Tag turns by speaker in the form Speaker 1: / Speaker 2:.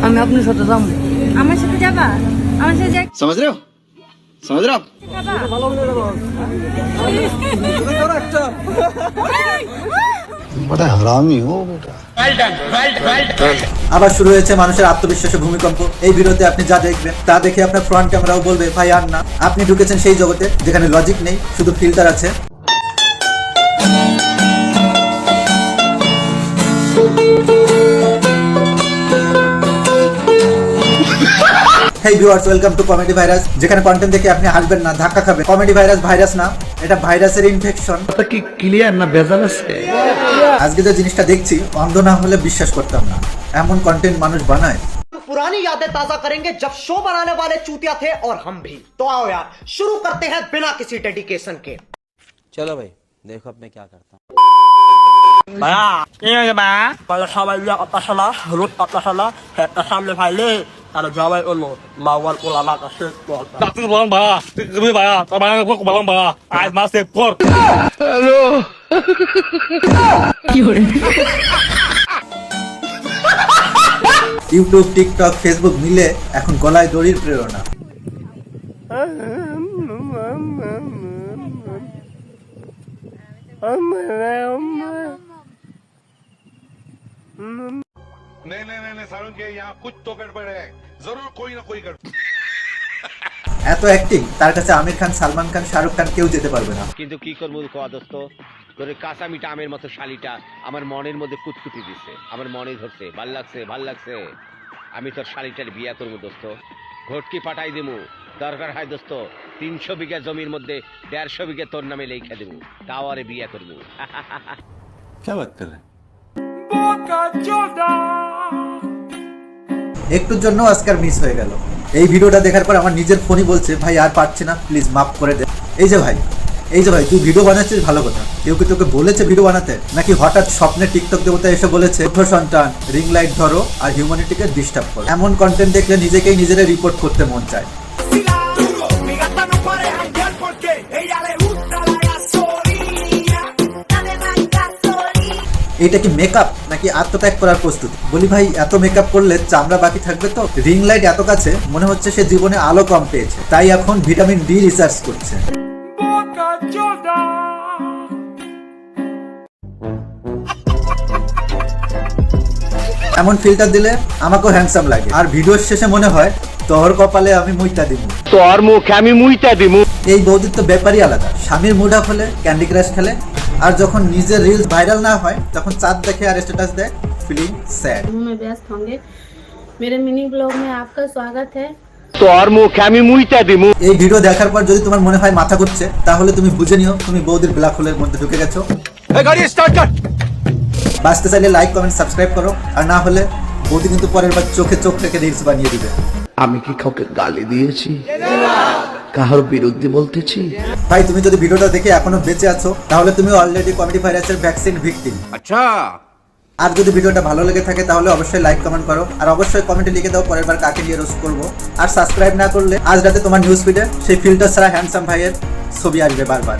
Speaker 1: আমি আপনার সাথে যাবো।
Speaker 2: আমার সাথে যাবা? আমার সাথে যাই
Speaker 3: समझ रहे हो आप बड़ा हरामी हो बेटा।
Speaker 4: আবার শুরু হয়েছে মানুষের আত্মবিশ্বাসের ভূমিকম্প। এই ভিডিওতে আপনি যা দেখবেন তা দেখে আপনার ফ্রন্ট ক্যামেরাও বলবে ভাই আর না, আপনি ঢুকেছেন সেই জগতে যেখানে লজিক নেই, শুধু ফিল্টার আছে। হেই viewers, welcome to comedy virus, যেখানে কন্টেন্ট দেখে আপনি হাসবেন না, ধাক্কা খাবেন। কমেডি ভাইরাস ভাইরাস না, এটা ভাইরাসের ইনফেকশন।
Speaker 3: কথা কি ক্লিয়ার না ভেজাল আছে?
Speaker 4: আজকে যে জিনিসটা দেখছি অন্ধ না হলে বিশ্বাস করতাম না, এমন কন্টেন্ট মানুষ বানায়।
Speaker 5: पुरानी यादें ताजा करेंगे जब शो बनाने वाले चूतिया थे और हम भी। तो आओ यार शुरू करते हैं बिना किसी डेडिकेशन के।
Speaker 6: चलो भाई देखो अब मैं क्या करता हूँ।
Speaker 7: ভাইয়া কি হয়েছে ভাইয়া? বলে সবাই কথা শোনা, রোদ কথা শোনা, একটা সামনে ফাইলে তাহলে জবাই করলো মাওয়াল পোলা মাথা শেষ কর। তুই বলুন ভাইয়া, তুমি ভাইয়া তোমার বলুন ভাইয়া আজ মাস সেভ কর।
Speaker 4: ইউটিউব, টিকটক, ফেসবুক মিলে এখন গলায় দড়ির প্রেরণা।
Speaker 8: नहीं सारुण के यहाँ कुछ तो गड़बड़ है, जरूर कोई ना कोई गड़बड़।
Speaker 4: এত অ্যাক্টিং তার কাছে আমির খান, সালমান খান, শাহরুখ খান কেউ যেতে পারবে না।
Speaker 9: কিন্তু কি করবো দোস্ত, তোর কাঁচা মিঠা আমের মতো শালিটা আমার মনের মধ্যে কুতকুতি দিচ্ছে, আমার মনে ধরছে, ভাল লাগছে। আমি তোর শালিটার বিয়া করবো দোস্ত, ঘটকি পাঠাই দেবো, দরকার হয় দোস্ত 300 বিঘা জমির মধ্যে 150 বিঘা তোর নামে লেখা দেবো, তাও আরে বিয়া করবো।
Speaker 3: क्या बात कर रहे हैं?
Speaker 4: একটুর জন্য অস্কার মিস হয়ে গেল। এই ভিডিওটা দেখার পর আমার নিজের ফোনই বলছে ভাই আর পারছি না, প্লিজ মাফ করে দে। এই যে ভাই তুই ভিডিও বানাচ্ছিস ভালো কথা, কেউ কি তোকে বলেছে ভিডিও বানাতে, নাকি হঠাৎ স্বপ্নে টিকটক দেবতা এসে বলেছে সন্তান রিং লাইট ধরো আর হিউম্যানিটিকে ডিস্টার্ব করো? এমন কন্টেন্ট দেখলে নিজেরা রিপোর্ট করতে মন চায়। এটা কি মেকআপ নাকি আত্মত্যাগ করার প্রস্তুতি? বলি ভাই এত মেকআপ করলে চামড়া বাকি থাকবে তো? রিং লাইট এত কাছে, মনে হচ্ছে সে জীবনে আলো কম পেয়েছে, তাই এখন ভিটামিন ডি রিসার্চ করছে। এমন ফিল্টার দিলে আমাকেও হ্যান্ডসাম লাগে, আর ভিডিওর শেষে মনে হয় তোর কপালে আমি মুইতা দিমু,
Speaker 9: তোর মুখে আমি মুইতা দিমু।
Speaker 4: এই বৌদির তো ব্যাপারই আলাদা। স্বামীর মুড অফ হলে ক্যান্ডি ক্রাশ খেলে, আর যখন নিজের রিলস ভাইরাল না হয় তখন চাঁদ দেখে আর স্ট্যাটাস দেয় ফিলিং স্যাড।
Speaker 10: मैं व्यस्त होंगे। मेरे मिनी ब्लॉग में आपका स्वागत है।
Speaker 9: তোর মুখে আমি মুইতা দিমু।
Speaker 4: এই ভিডিও দেখার পর যদি তোমার মনে হয় মাথা ঘুরছে, তাহলে তুমি বুঝে নিও তুমি বৌদির ব্ল্যাক হোলের মধ্যে ঢুকে গেছো।
Speaker 3: गाड़ी स्टार्ट कर।
Speaker 4: বাঁচতে চাইলে লাইক, কমেন্ট, সাবস্ক্রাইব করো, আর না হলে বৌদি কিন্তু পরের বার চোখে চোখ রেখে রিলস বানিয়ে দিবে।
Speaker 3: আমি কি কাউকে গালি দিয়েছি, কাহার বিরুদ্ধে বলতেছি?
Speaker 4: ভাই তুমি যদি ভিডিওটা দেখে এখনো বেঁচে আছো, তাহলে তুমি অলরেডি কমেডি ভাইরাসের ভ্যাকসিন ভিকটিম।
Speaker 3: अच्छा,
Speaker 4: আর যদি ভিডিওটা ভালো লেগে থাকে তাহলে অবশ্যই লাইক, কমেন্ট করো, আর অবশ্যই কমেন্টে লিখে দাও পরের বার কাকে নিয়ে রোস্ট করবো। আর সাবস্ক্রাইব না করলে আজ রাতে তোমার নিউজ ফিডে সেই ফিল্টার ছাড়া হ্যান্ডসাম ভাইয়ের ছবি আসবে বারবার।